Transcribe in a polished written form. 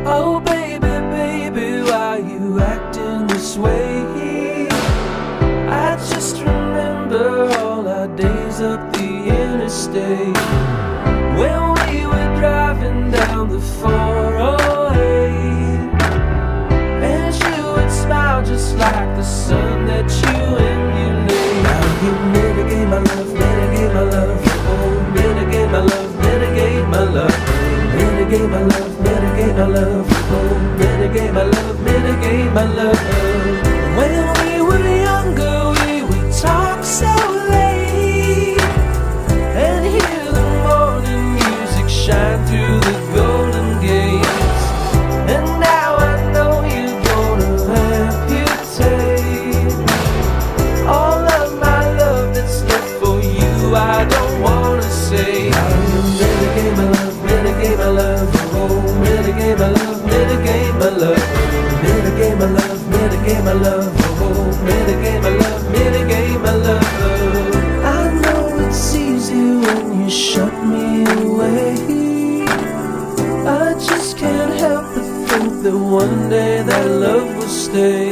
Oh baby, baby, why you acting this way? I just remember all our days up the interstate, when we were driving down the 408, and you would smile just like the sun that you emulate. Now you mitigate my love, mitigate my love. Oh, mitigate my love, mitigate my love. Mitigate my love, mitigate my love. Oh, mitigate my love, mitigate my love. When we were younger, we would talk so late and hear the morning music shine through the golden gates. And now I know you're gonna amputate all of my love that's left for you. I don't wanna say, mitigate my love, mitigate my love. Oh, mitigate my love, mitigate my love. Mitigate my love, mitigate my love. Oh, mitigate my love, mitigate my love. I know it's easy when you shut me away. I just can't help but think that one day that love will stay.